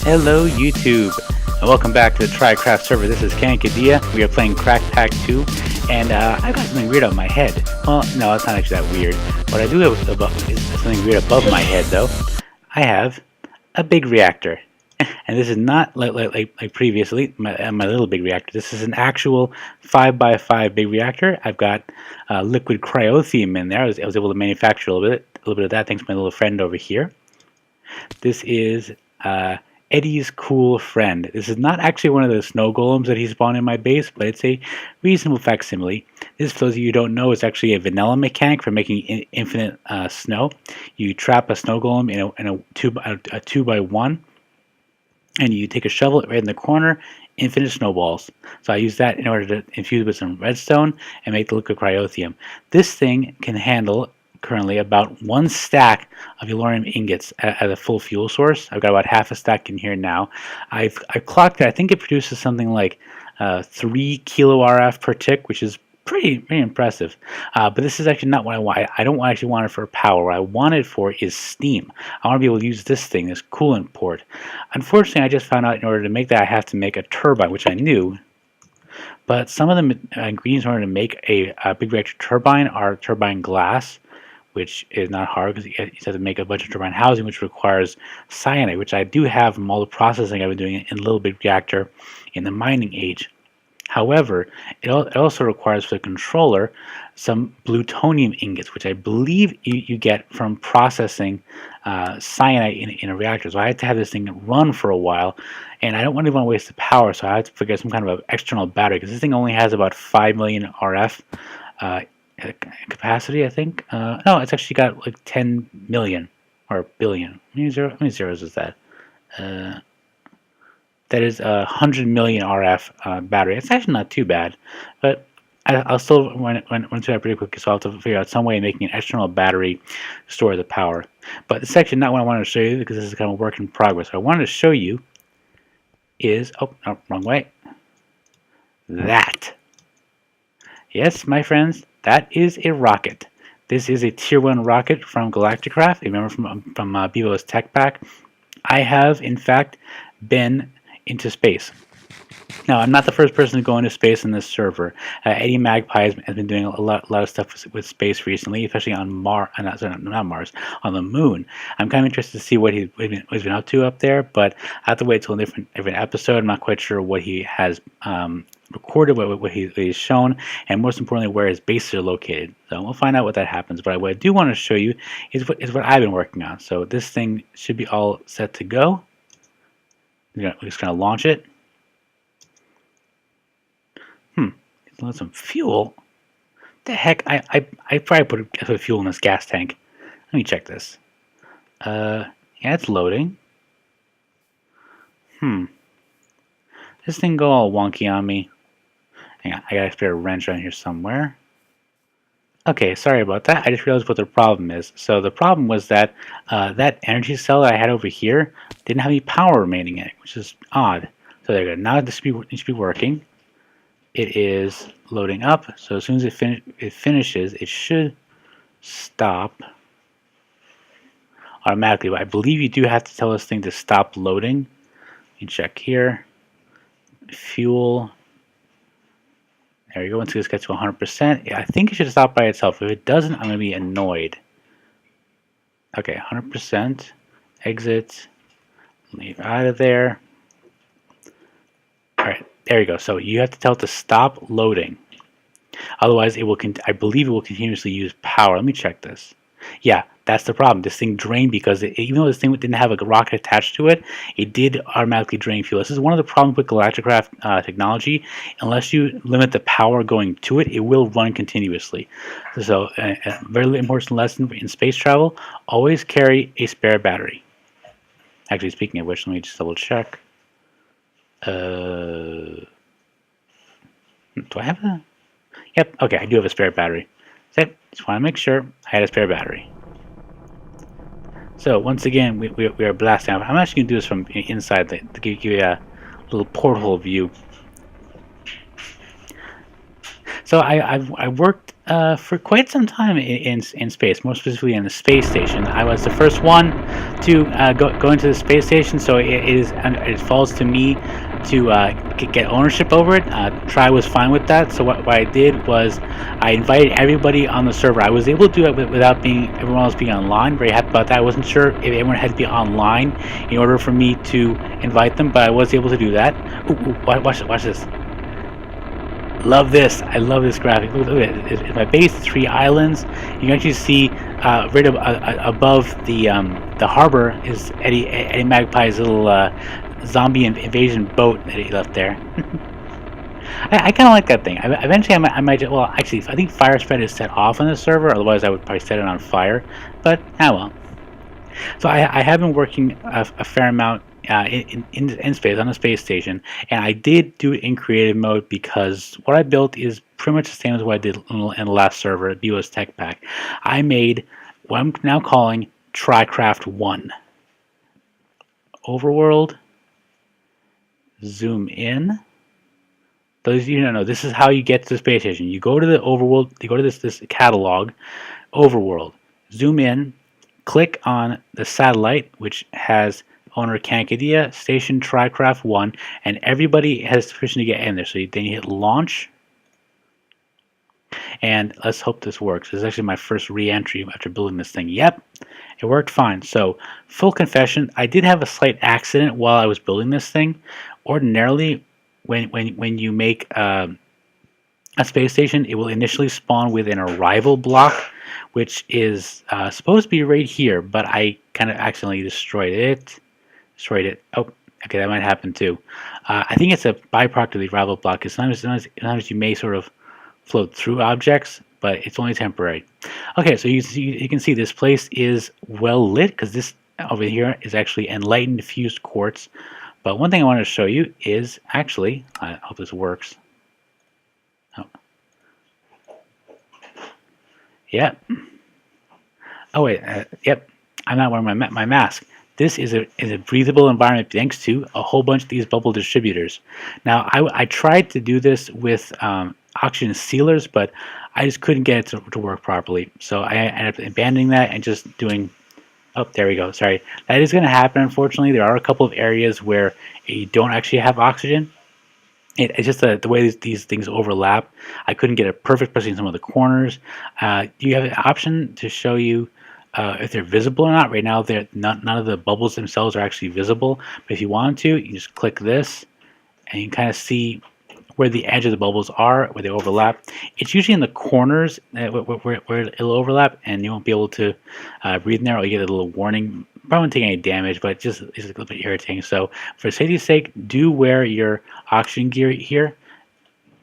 Hello YouTube, and welcome back to the TryCraft server. This is Kadia. We are playing Crackpack 2, and I've got something weird on my head. Well, no, it's not actually that weird. What I do have is something weird above my head, though. I have a big reactor. And this is not like previously, my little big reactor. This is an actual 5x5 big reactor. I've got liquid cryotheum in there. I was able to manufacture a little bit of that thanks to my little friend over here. This is Eddie's cool friend. This is not actually one of the snow golems that he spawned in my base, but it's a reasonable facsimile. This, for those of you who don't know, is actually a vanilla mechanic for making infinite snow. You trap a snow golem in a 2x1, and you take a shovel right in the corner, infinite snowballs. So I use that in order to infuse with some redstone and make the liquid cryotheum. This thing can handle currently about 1 stack of uranium ingots at a full fuel source. I've got about half a stack in here now. I've clocked it. I think it produces something like 3 kilo RF per tick, which is pretty impressive. But this is actually not what I want. I don't actually want it for power. What I want it for is steam. I want to be able to use this thing, this coolant port. Unfortunately, I just found out in order to make that, I have to make a turbine, which I knew. But some of the ingredients in order to make a big reactor turbine are turbine glass, which is not hard because you have to make a bunch of turbine housing, which requires cyanide, which I do have from all the processing I've been doing in Little Big Reactor in the mining age. However, it also requires for the controller some plutonium ingots, which I believe you get from processing cyanide in a reactor. So I had to have this thing run for a while, and I don't want to waste the power, so I had to figure out some kind of an external battery, because this thing only has about 5 million RF capacity, I think. No, it's actually got like 10 million or billion. How many zeros is that? That is 100 million RF battery. It's actually not too bad, but I'll still run through that pretty quickly, so I'll have to figure out some way of making an external battery to store the power. But this is actually not what I wanted to show you, because this is kind of a work in progress. What I wanted to show you is, oh, no, wrong way. That. Yes, my friends, that is a rocket. This is a tier 1 rocket from Galacticraft. Remember from Bevo's Tech Pack. I have, in fact, been into space. Now, I'm not the first person to go into space in this server. Eddie Magpie has been doing a lot of stuff with space recently, especially on Mars, not Mars, on the moon. I'm kind of interested to see what he's been up to up there, but I have to wait till a different episode. I'm not quite sure what he has recorded, what he's shown, and most importantly, where his bases are located. So we'll find out what that happens. But what I do want to show you is what I've been working on. So this thing should be all set to go. We're just going to launch it. Let some fuel. The heck? I probably put fuel in this gas tank. Let me check this. Yeah, it's loading. This thing go all wonky on me. Hang on, I got a spare wrench around here somewhere. Okay, sorry about that. I just realized what the problem is. So the problem was that that energy cell that I had over here didn't have any power remaining in it, which is odd. So there you go. Now this should be working. It is loading up. So as soon as it finishes, it should stop automatically. But I believe you do have to tell this thing to stop loading. You check here. Fuel. There we go. Once this gets to 100%, I think it should stop by itself. If it doesn't, I'm going to be annoyed. Okay, 100%. Exit. Leave out of there. All right, there you go. So you have to tell it to stop loading. Otherwise, it will. I believe it will continuously use power. Let me check this. Yeah, that's the problem. This thing drained because even though this thing didn't have a rocket attached to it, it did automatically drain fuel. This is one of the problems with Galacticraft technology. Unless you limit the power going to it, it will run continuously. So a very important lesson in space travel, always carry a spare battery. Actually, speaking of which, let me just double check. Do I have a... Yep, okay, I do have a spare battery. So just want to make sure I had a spare battery. So once again, we are blasting off. I'm actually going to do this from inside to give you a little porthole view. So I worked For quite some time in space, more specifically in the space station. I was the first one to go into the space station, so it falls to me to get ownership over it. Try was fine with that, so what I did was I invited everybody on the server. I was able to do it without everyone else being online. Very happy about that. I wasn't sure if everyone had to be online in order for me to invite them, but I was able to do that. Ooh, watch this. Love this. I love this graphic. Look at it. At my base, 3 islands. You can actually see right above the harbor is Eddie Magpie's little zombie invasion boat that he left there. I kind of like that thing. Eventually, I might. Well, actually, I think fire spread is set off on the server. Otherwise, I would probably set it on fire. But well. So I have been working a fair amount in space on a space station, and I did do it in creative mode because what I built is pretty much the same as what I did in the last server at BOS Tech Pack. I made what I'm now calling TryCraft 1. Overworld. Zoom in. Those of you who don't know, this is how you get to the space station. You go to the overworld. You go to this catalog, overworld. Zoom in. Click on the satellite, which has owner Cancadia, station TryCraft 1, and everybody has permission to get in there. So then you hit launch, and let's hope this works. This is actually my first re-entry after building this thing. Yep, it worked fine. So full confession, I did have a slight accident while I was building this thing. Ordinarily, when you make a space station, it will initially spawn with an arrival block, which is supposed to be right here, but I kind of accidentally destroyed it. Oh, okay, that might happen too. I think it's a byproduct of the arrival block, because sometimes you may sort of float through objects, but it's only temporary. Okay, so you can see this place is well lit, because this over here is actually enlightened fused quartz. But one thing I wanted to show you is actually, I hope this works. Oh. Yep. Oh wait, yep. I'm not wearing my mask. This is a breathable environment thanks to a whole bunch of these bubble distributors. Now I tried to do this with oxygen sealers, but I just couldn't get it to work properly. So I ended up abandoning that and just doing. Oh, there we go. Sorry, that is going to happen. Unfortunately, there are a couple of areas where you don't actually have oxygen. It's just the way these things overlap. I couldn't get it perfect, especially in some of the corners. You have an option to show you if they're visible or not. Right now, none of the bubbles themselves are actually visible. But if you want to, you just click this, and you can kind of see where the edge of the bubbles are, where they overlap. It's usually in the corners where it'll overlap, and you won't be able to breathe in there, or you get a little warning. Probably won't take any damage, but it's a little bit irritating. So for safety's sake, do wear your oxygen gear here,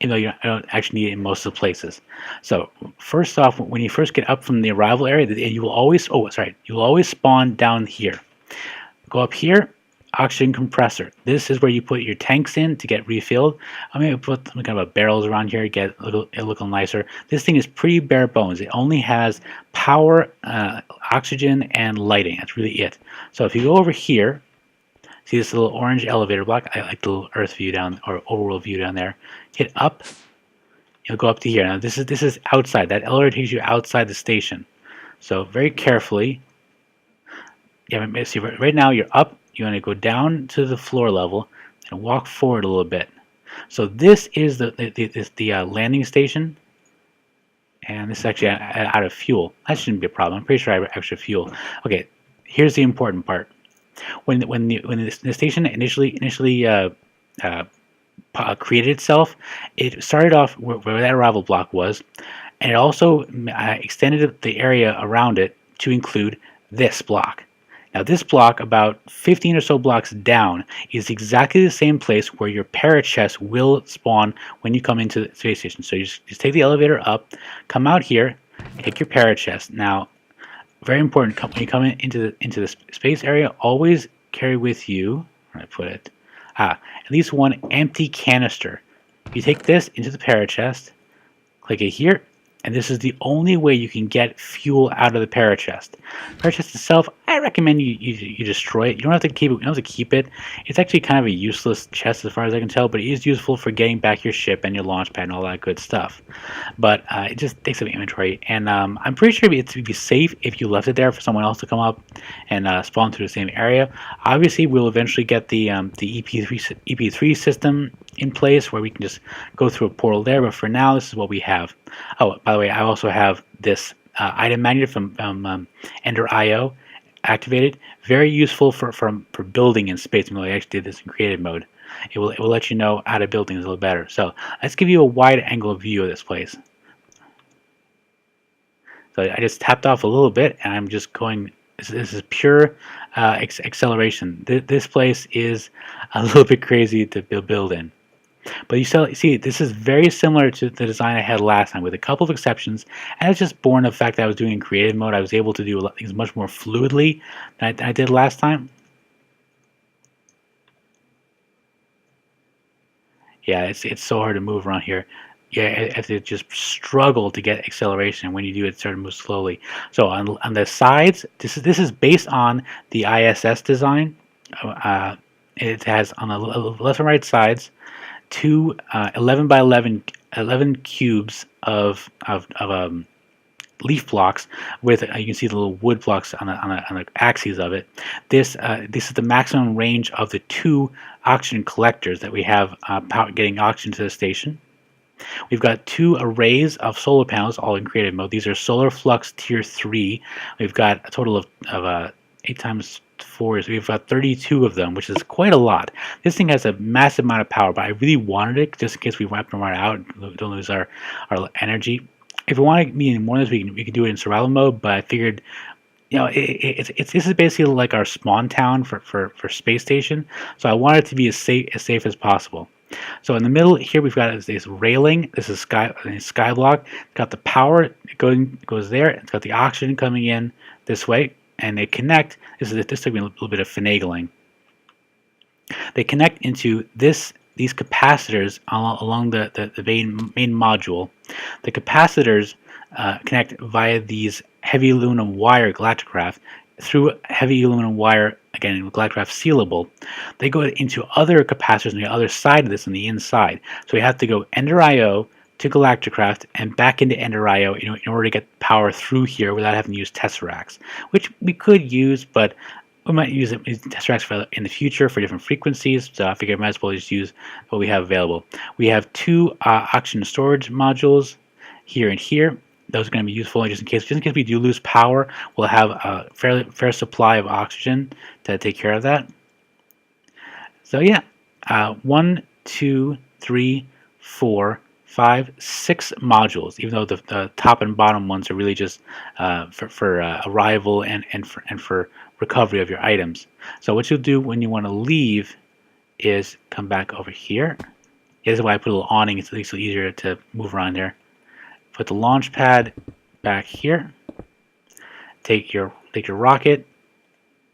even though you don't actually need it in most of the places. So first off, when you first get up from the arrival area, you will always spawn down here. Go up here. Oxygen compressor. This is where you put your tanks in to get refilled. I'm going to put some kind of barrels around here to get it look nicer. This thing is pretty bare bones. It only has power, oxygen, and lighting. That's really it. So if you go over here, see this little orange elevator block? I like the little Earth view down, or overworld view down there. Hit up. You'll go up to here. Now this is outside. That elevator takes you outside the station. So very carefully. Yeah, see right now you're up. You want to go down to the floor level and walk forward a little bit. So this is the landing station, and this is actually out of fuel. That shouldn't be a problem. I'm pretty sure I have extra fuel. Okay, here's the important part. When the station initially created itself, it started off where that arrival block was, and it also extended the area around it to include this block. Now this block, about 15 or so blocks down, is exactly the same place where your parachest will spawn when you come into the space station. So you just take the elevator up, come out here, take your parachest. Now, very important, when you come into the space area, always carry with you, where did I put it? At least one empty canister. You take this into the parachest, click it here, and this is the only way you can get fuel out of the parachest. Parachest itself, I recommend you destroy it. You don't have to keep it. You don't have to keep it. It's actually kind of a useless chest as far as I can tell, but it is useful for getting back your ship and your launch pad and all that good stuff. But it just takes up inventory, and I'm pretty sure it would be safe if you left it there for someone else to come up and spawn through the same area. Obviously, we'll eventually get the EP3 system in place where we can just go through a portal there, but for now this is what we have. Oh, by the way, I also have this item magnet from Ender IO activated. Very useful for building in space mode. I actually did this in creative mode. It will let you know how to build things a little better. So let's give you a wide angle view of this place. So I just tapped off a little bit, and I'm just going. This is pure acceleration. This place is a little bit crazy to build in. But you see, this is very similar to the design I had last time, with a couple of exceptions, and it's just born of the fact that I was doing in creative mode. I was able to do things much more fluidly than I did last time. Yeah, it's so hard to move around here. Yeah, I have to just struggle to get acceleration. When you do, it starts to move slowly. So on the sides, this is based on the ISS design. It has on the left and right sides two 11 by 11 cubes of leaf blocks with you can see the little wood blocks on the axes of it. This is the maximum range of the two oxygen collectors that we have getting oxygen to the station. We've got two arrays of solar panels, all in creative mode. These are Solar Flux Tier 3. We've got a total of 8 times 4, so we've got 32 of them, which is quite a lot. This thing has a massive amount of power, but I really wanted it just in case we wipe them right out, don't lose our energy. If we want to be in more of this, we can do it in survival mode, but I figured, you know, this is basically like our spawn town for Space Station, so I want it to be as safe as possible. So in the middle here we've got this railing. This is sky block. It's got the power goes there. It's got the oxygen coming in this way, and they connect. This took me a little bit of finagling. They connect into these capacitors along the main module. The capacitors connect via these heavy aluminum wire Galacticraft through heavy aluminum wire, again, Galacticraft sealable. They go into other capacitors on the other side of this, on the inside. So we have to go Ender IO to Galacticraft and back into Ender IO in order to get power through here without having to use Tesseracts, which we could use, but we might use Tesseracts in the future for different frequencies, so I figured I might as well just use what we have available. We have two oxygen storage modules here and here. Those are going to be useful just in case we do lose power. We'll have a fair supply of oxygen to take care of that. So yeah, 1, 2, 3, 4, 5, 6 modules. Even though the top and bottom ones are really just for arrival and for recovery of your items. So what you'll do when you want to leave is come back over here. This is why I put a little awning. It's a little easier to move around here. Put the launch pad back here. Take your rocket,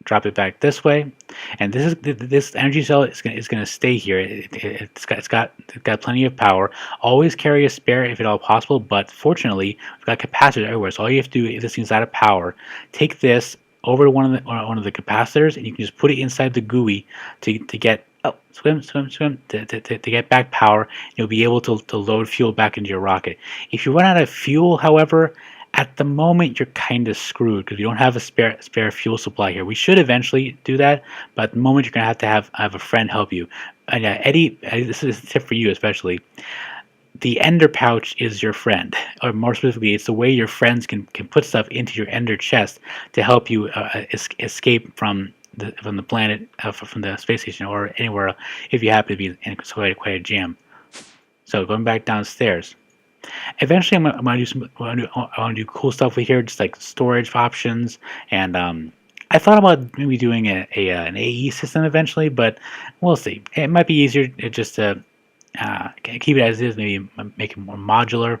drop it back this way, and this energy cell is going to stay here. It's got plenty of power. Always carry a spare if at all possible, but fortunately we've got capacitors everywhere. So all you have to do, if this thing's out of power, take this over to one of the capacitors, and you can just put it inside the GUI to get swim to get back power. You'll be able to load fuel back into your rocket. If you run out of fuel, however, at the moment you're kind of screwed because you don't have a spare fuel supply here. We should eventually do that, but at the moment you're going to have a friend help you. And Eddie, this is a tip for you especially. The Ender pouch is your friend, or more specifically, it's the way your friends can put stuff into your Ender chest to help you escape from the planet, from the space station, or anywhere if you happen to be in quite a jam. So going back downstairs. Eventually, I want to do cool stuff with here, just like storage options, and I thought about maybe doing an AE system eventually, but we'll see. It might be easier just to keep it as is, maybe make it more modular.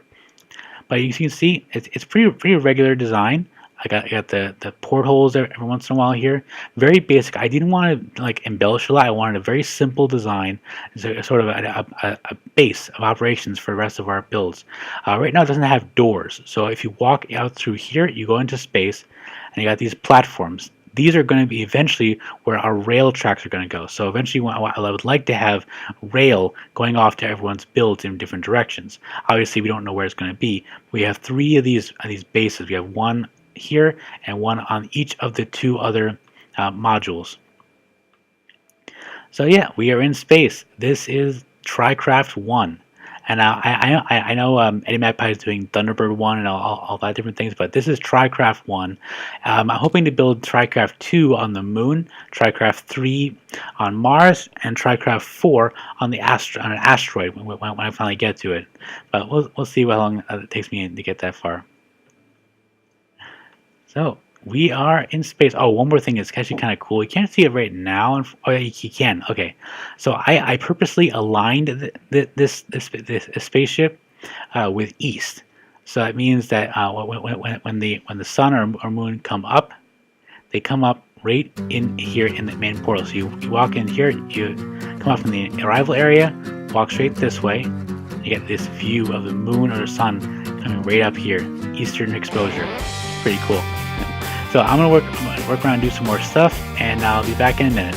But you can see it's pretty regular design. I got the portholes every once in a while here. Very basic. I didn't want to like embellish a lot. I wanted a very simple design, so sort of a base of operations for the rest of our builds. Right now it doesn't have doors, so if you walk out through here, you go into space, and you got these platforms. These are going to be eventually where our rail tracks are going to go. So eventually I would like to have rail going off to everyone's builds in different directions. Obviously we don't know where it's going to be. We have 3 of these bases. We have one here and one on each of the 2 other modules. So yeah, we are in space. This is TryCraft 1. And I know Eddie Magpie is doing Thunderbird 1 and all that different things, but this is TryCraft 1. I'm hoping to build TryCraft 2 on the moon, TryCraft 3 on Mars, and TryCraft 4 on an asteroid when I finally get to it. But we'll see how long it takes me to get that far. So we are in space. Oh, one more thing is actually kind of cool. You can't see it right now. Oh, yeah, you can. Okay. So I purposely aligned this spaceship with east. So that means that when the sun or moon come up, they come up right in here in the main portal. So you walk in here, you come up from the arrival area, walk straight this way. You get this view of the moon or the sun coming right up here. Eastern exposure. Pretty cool. So I'm gonna work around and do some more stuff, and I'll be back in a minute.